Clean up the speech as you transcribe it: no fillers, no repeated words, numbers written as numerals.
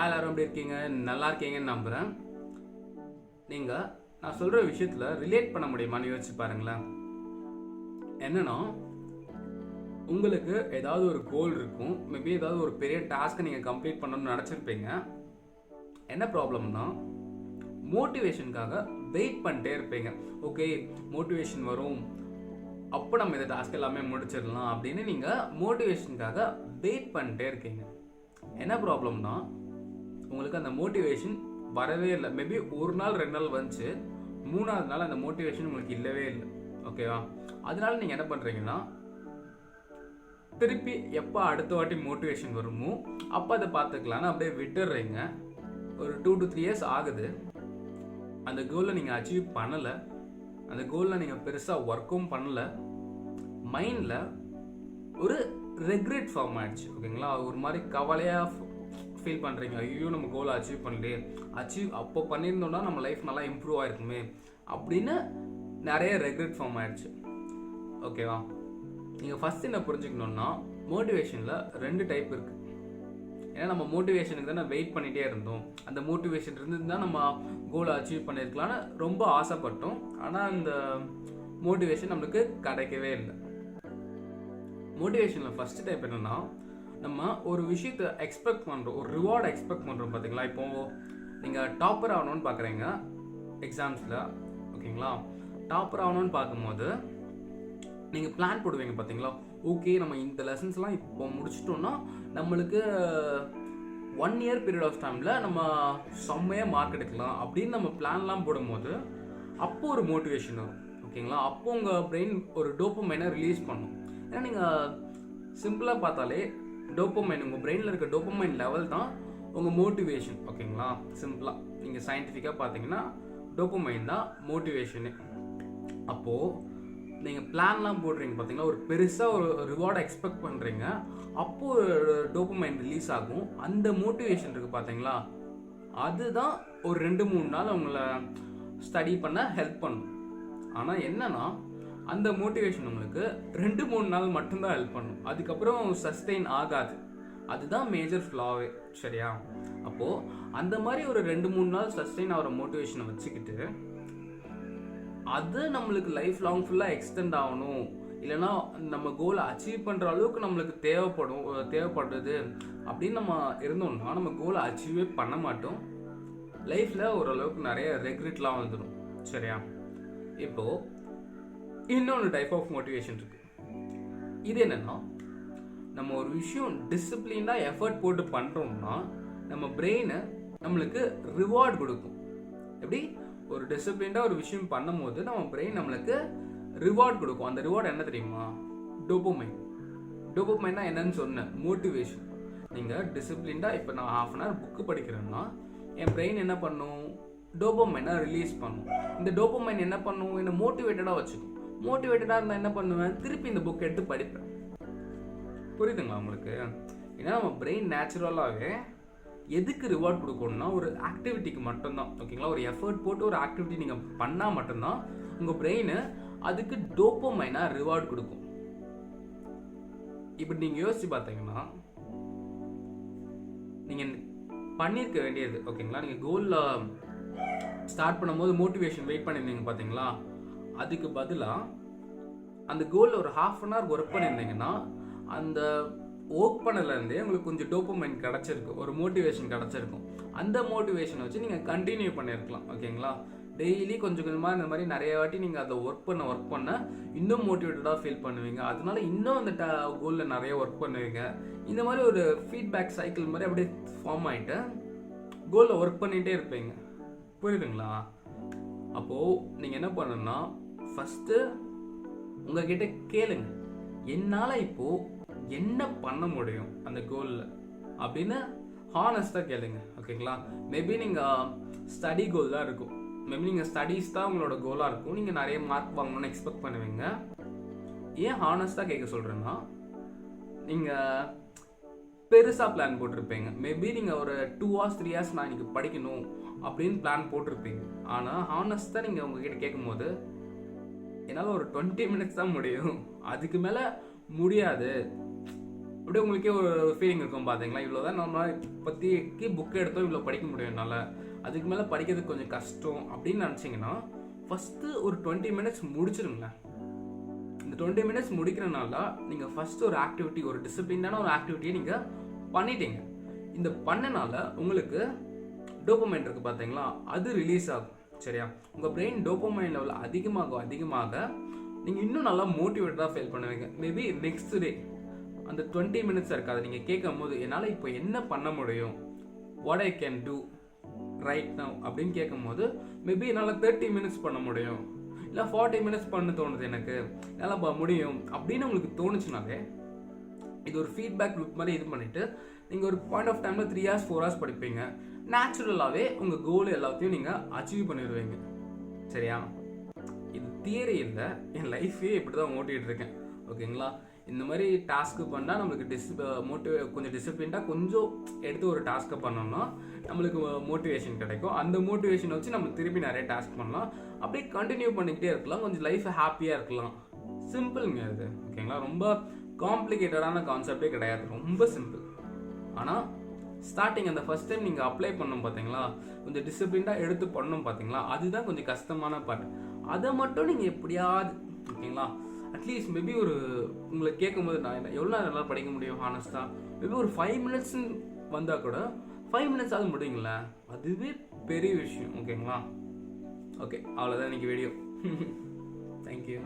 எல்லாரும் எப்படி இருக்கீங்க? நல்லா இருக்கீங்கன்னு நம்புகிறேன். நீங்கள் நான் சொல்கிற விஷயத்தில் ரிலேட் பண்ண முடியுமான்னு யோசிச்சு பாருங்களேன். என்னன்னா, உங்களுக்கு ஏதாவது ஒரு கோல் இருக்கும். மேபி ஏதாவது ஒரு பெரிய டாஸ்க்கை நீங்கள் கம்ப்ளீட் பண்ணணும்னு நினச்சிருப்பீங்க. என்ன ப்ராப்ளம்னா, மோட்டிவேஷனுக்காக வெயிட் பண்ணிட்டே இருப்பீங்க. ஓகே, மோட்டிவேஷன் வரும், அப்போ நம்ம இந்த டாஸ்க் எல்லாமே முடிச்சிடலாம் அப்படின்னு நீங்கள் மோட்டிவேஷனுக்காக வெயிட் பண்ணிட்டே இருக்கீங்க. என்ன ப்ராப்ளம்னா, உங்களுக்கு அந்த மோட்டிவேஷன் வரவே இல்லை. மேபி ஒரு நாள் 2 நாள் வந்துச்சு, 3ஆவது நாள் அந்த மோட்டிவேஷன் உங்களுக்கு இல்லவே இல்லை. ஓகேவா? அதனால நீங்கள் என்ன பண்ணுறீங்கன்னா, திருப்பி எப்போ அடுத்த வாட்டி மோட்டிவேஷன் வருமோ அப்போ அதை பார்த்துக்கலான்னு அப்படியே விட்டுடுறீங்க. ஒரு 2 to 3 years ஆகுது, அந்த கோலை நீங்கள் அச்சீவ் பண்ணலை, அந்த கோலில் நீங்கள் பெருசாக ஒர்க்கும் பண்ணலை. மைண்டில் ஒரு ரெக்ரெட் ஃபார்ம் ஆகிடுச்சு. ஓகேங்களா? ஒரு மாதிரி கவலையாக ஃபீல் பண்ணுறீங்க. ஐயோ, நம்ம கோலை அச்சீவ் பண்ணலையே, அப்போ பண்ணியிருந்தோம்னா நம்ம லைஃப் நல்லா இம்ப்ரூவ் ஆகிருக்குமே அப்படின்னு நிறைய ரெக்ரெட் ஃபார்ம் ஆகிடுச்சு. ஓகேவா? நீங்கள் ஃபஸ்ட் என்ன புரிஞ்சுக்கணுன்னா, மோட்டிவேஷனில் 2 டைப் இருக்குது. ஏன்னா நம்ம மோட்டிவேஷனுக்கு தான் வெயிட் பண்ணிகிட்டே இருந்தோம். அந்த மோட்டிவேஷன் இருந்து தான் நம்ம கோலை அச்சீவ் பண்ணியிருக்கலான்னு ரொம்ப ஆசைப்பட்டோம். ஆனால் அந்த மோட்டிவேஷன் நம்மளுக்கு கிடைக்கவே இல்லை. மோட்டிவேஷனில் ஃபஸ்ட் டைப் என்னென்னா, நம்ம ஒரு விஷயத்தை எக்ஸ்பெக்ட் பண்ணுறோம், ஒரு ரிவார்டை எக்ஸ்பெக்ட் பண்ணுறோம். பார்த்தீங்களா? இப்போது நீங்கள் டாப்பர் ஆகணும்னு பார்க்குறீங்க எக்ஸாம்ஸில். ஓகேங்களா? டாப்பர் ஆகணும்னு பார்க்கும்போது நீங்கள் பிளான் போடுவீங்க. பார்த்தீங்களா? ஓகே, நம்ம இந்த லெசன்ஸ்லாம் இப்போ முடிச்சிட்டோம்னா நம்மளுக்கு 1 year பீரியட் ஆஃப் டைமில் நம்ம செம்மையாக மார்க் எடுக்கலாம் அப்படின்னு நம்ம பிளான்லாம் போடும்போது அப்போது ஒரு மோட்டிவேஷன் வரும். ஓகேங்களா? அப்போ உங்கள் பிரெயின் ஒரு டோப்பமைனை ரிலீஸ் பண்ணும். ஏன்னா நீங்கள் சிம்பிளாக பார்த்தாலே டோப்பமைன், உங்கள் பிரெயினில் இருக்க டோப்பமைன் லெவல் தான் உங்கள் மோட்டிவேஷன். ஓகேங்களா? சிம்பிளாக நீங்கள் சயின்டிஃபிக்காக பார்த்தீங்கன்னா டோப்பமைன் தான் மோட்டிவேஷனு. அப்போது நீங்கள் பிளான்லாம் போடுறீங்க பார்த்தீங்களா, ஒரு பெருசாக ஒரு ரிவார்டை எக்ஸ்பெக்ட் பண்ணுறீங்க, அப்போது டோப்பமைன் ரிலீஸ் ஆகும். அந்த மோட்டிவேஷன் இருக்குது பார்த்தீங்களா, அதுதான் ஒரு 2-3 நாள் உங்களை ஸ்டடி பண்ண ஹெல்ப் பண்ணும். ஆனால் என்னன்னா, அந்த மோட்டிவேஷன் உங்களுக்கு 2-3 நாள் மட்டும்தான் ஹெல்ப் பண்ணும், அதுக்கப்புறம் சஸ்டெயின் ஆகாது. அதுதான் மேஜர் ஃப்ளாவே. சரியா? அப்போது அந்த மாதிரி ஒரு 2-3 நாள் சஸ்டெயின் ஆகிற மோட்டிவேஷனை வச்சுக்கிட்டு அது நம்மளுக்கு லைஃப் லாங் ஃபுல்லாக எக்ஸ்டெண்ட் ஆகணும், இல்லைனா நம்ம கோலை அச்சீவ் பண்ணுற அளவுக்கு நம்மளுக்கு தேவைப்படுறது அப்படின்னு நம்ம இருந்தோம்னா நம்ம கோலை அச்சீவே பண்ண மாட்டோம். லைஃப்பில் ஓரளவுக்கு நிறைய ரெக்ரெட்லாம் வந்துடும். சரியா? இப்போது இன்னொன்று டைப் ஆஃப் மோட்டிவேஷன் இருக்குது. இது என்னென்னா, நம்ம ஒரு விஷயம் டிசிப்ளினாக எஃபர்ட் போட்டு பண்ணுறோம்னா நம்ம பிரெயின் நம்மளுக்கு ரிவார்ட் கொடுக்கும். எப்படி? ஒரு டிசிப்ளின்டாக ஒரு விஷயம் பண்ணும்போது நம்ம பிரெயின் நம்மளுக்கு ரிவார்ட் கொடுக்கும். அந்த ரிவார்டு என்ன தெரியுமா? டோப்பமைன். டோப்பமைன்னா என்னன்னு சொன்னேன், மோட்டிவேஷன். நீங்கள் டிசிப்ளின்டாக இப்போ நான் 1/2 hour புக்கு படிக்கிறேன்னா என் பிரெயின் என்ன பண்ணும்? டோப்பமைனை ரிலீஸ் பண்ணும். இந்த டோப்பமைன் என்ன பண்ணும்? என்னை மோட்டிவேட்டடாக வச்சுக்கும். மோட்டிவேட்டடாக இருந்தால் என்ன பண்ணுவேன்? திருப்பி இந்த புக் எடுத்து படிப்பேன். புரியுதுங்களா உங்களுக்கு? ஏன்னா நம்ம பிரெயின் நேச்சுரலாகவே எதுக்கு ரிவார்ட் கொடுக்கணும்னா ஒரு ஆக்டிவிட்டிக்கு மட்டும்தான். ஓகேங்களா? ஒரு எஃபர்ட் போட்டு ஒரு ஆக்டிவிட்டி நீங்கள் பண்ணால் மட்டும்தான் உங்கள் பிரெயின் அதுக்கு டோப்பமைனாக ரிவார்ட் கொடுக்கும். இப்படி நீங்கள் யோசிச்சு பார்த்தீங்கன்னா, நீங்கள் பண்ணியிருக்க வேண்டியது, ஓகேங்களா, நீங்கள் கோலில் ஸ்டார்ட் பண்ணும்போது மோட்டிவேஷன் வெயிட் பண்ணியிருந்தீங்க பார்த்தீங்களா, அதுக்கு பதிலாக அந்த கோலில் ஒரு 1/2 hour ஒர்க் பண்ணியிருந்தீங்கன்னா அந்த ஒர்க் பண்ணலேருந்தே உங்களுக்கு கொஞ்சம் டோப்பமைன் கிடச்சிருக்கும், ஒரு மோட்டிவேஷன் கிடச்சிருக்கும். அந்த மோட்டிவேஷனை வச்சு நீங்கள் கண்டினியூ பண்ணியிருக்கலாம். ஓகேங்களா? டெய்லி கொஞ்சம் கொஞ்சமாக இந்த மாதிரி நிறைய வாட்டி நீங்கள் அதை ஒர்க் பண்ண இன்னும் மோட்டிவேட்டடாக ஃபீல் பண்ணுவீங்க. அதனால இன்னும் அந்த கோலில் நிறைய ஒர்க் பண்ணுவீங்க. இந்த மாதிரி ஒரு ஃபீட்பேக் சைக்கிள் மாதிரி அப்படியே ஃபார்ம் ஆகிட்டு கோலில் ஒர்க் பண்ணிகிட்டே இருப்பீங்க. புரியுதுங்களா? அப்போது நீங்கள் என்ன பண்ணணும்னா, ஃபஸ்ட்டு உங்ககிட்ட கேளுங்க, என்னால் இப்போது என்ன பண்ண முடியும் அந்த கோலில் அப்படின்னு ஹானஸ்டாக கேளுங்க. ஓகேங்களா? மேபி நீங்கள் ஸ்டடி கோல் தான் இருக்கும், மேபி நீங்கள் ஸ்டடீஸ் தான் உங்களோட கோலாக இருக்கும், நீங்கள் நிறைய மார்க் வாங்கணும்னு எக்ஸ்பெக்ட் பண்ணுவீங்க. ஏன் ஹானஸ்டாக கேட்க சொல்கிறேன்னா, நீங்கள் பெருசாக பிளான் போட்டிருப்பீங்க. மேபி நீங்கள் ஒரு 2 hours 3 hours நான் இன்னைக்கு படிக்கணும் அப்படின்னு பிளான் போட்டிருப்பீங்க. ஆனால் ஹானஸ்டாக நீங்கள் உங்ககிட்ட கேட்கும்போது என்னால் ஒரு 20 minutes தான் முடியும், அதுக்கு மேலே முடியாது, அப்படியே உங்களுக்கே ஒரு ஃபீலிங் இருக்கும் பார்த்தீங்களா, இவ்வளோ தான் நம்ம பற்றிக்கு புக் எடுத்தோம், இவ்வளோ படிக்க முடியும் என்னால், அதுக்கு மேலே படிக்கிறதுக்கு கொஞ்சம் கஷ்டம் அப்படின்னு நினச்சிங்கன்னா ஃபஸ்ட்டு ஒரு 20 மினிட்ஸ் முடிச்சிருங்களேன். இந்த 20 மினிட்ஸ் முடிக்கிறனால நீங்கள் ஃபஸ்ட்டு ஒரு ஆக்டிவிட்டி, ஒரு டிசிப்ளினான ஒரு ஆக்டிவிட்டியை நீங்கள் பண்ணிட்டீங்க. இந்த பண்ணனால உங்களுக்கு டோபமைன் இருக்குது பார்த்தீங்களா, அது ரிலீஸ் ஆகும். சரியா? உங்கள் பிரெயின் டோபமைன் லெவல் அதிகமாக நீங்கள் இன்னும் நல்லா மோட்டிவேட்டடாக ஃபீல் பண்ணுவீங்க. மேபி நெக்ஸ்ட் டே அந்த 20 மினிட்ஸ் இருக்காது, நீங்கள் கேட்கும் போது என்னால் இப்போ என்ன பண்ண முடியும், what I can do right now அப்படின்னு கேட்கும் போது மேபி என்னால் 30 மினிட்ஸ் பண்ண முடியும், இல்லை 40 மினிட்ஸ் பண்ண தோணுது, எனக்கு என்னால் முடியும் அப்படின்னு உங்களுக்கு தோணுச்சுனாலே இது ஒரு ஃபீட்பேக் லூப் மாதிரி இது பண்ணிவிட்டு நீங்கள் ஒரு பாயிண்ட் ஆஃப் டைமில் 3 hours 4 hours படிப்பீங்க. நேச்சுரலாகவே உங்கள் கோல் எல்லாத்தையும் நீங்கள் அச்சீவ் பண்ணிடுவீங்க. சரியா? இது தியரி இல்லை, என் லைஃபே இப்படி தான் ஓட்டிகிட்டு இருக்கேன். ஓகேங்களா? இந்த மாதிரி டாஸ்க்கு பண்ணால் நம்மளுக்கு கொஞ்சம் டிசிப்ளின்டாக கொஞ்சம் எடுத்து ஒரு டாஸ்க்கை பண்ணோம்னா நம்மளுக்கு மோட்டிவேஷன் கிடைக்கும். அந்த மோட்டிவேஷனை வச்சு நம்ம திருப்பி நிறைய டாஸ்க் பண்ணலாம், அப்படியே கண்டினியூ பண்ணிக்கிட்டே இருக்கலாம், கொஞ்சம் லைஃப் ஹாப்பியாக இருக்கலாம். சிம்பிளுங்க இது. ஓகேங்களா? ரொம்ப காம்ப்ளிகேட்டடான கான்செப்டே கிடையாது, ரொம்ப சிம்பிள். ஆனால் ஸ்டார்டிங் அந்த ஃபஸ்ட் டைம் நீங்கள் அப்ளை பண்ணணும் பார்த்தீங்களா, கொஞ்சம் டிசிப்ளின்டாக எடுத்து பண்ணணும் பார்த்தீங்களா, அதுதான் கொஞ்சம் கஷ்டமான பார்ட். அதை மட்டும் நீங்கள் எப்படியாவது, ஓகேங்களா, அட்லீஸ்ட் மேபி ஒரு உங்களை கேட்கும்போது நான் எவ்வளோ நல்லா படிக்க முடியும் ஹானஸ்ட்டாக, மேபி ஒரு 5 மினிட்ஸ் வந்தால் கூட 5 மினிட்ஸ் அது முடியுங்களா, அதுவே பெரிய விஷயம். ஓகேங்களா? ஓகே, அவ்வளோதான் இன்றைக்கி வீடியோ. தேங்க்யூ.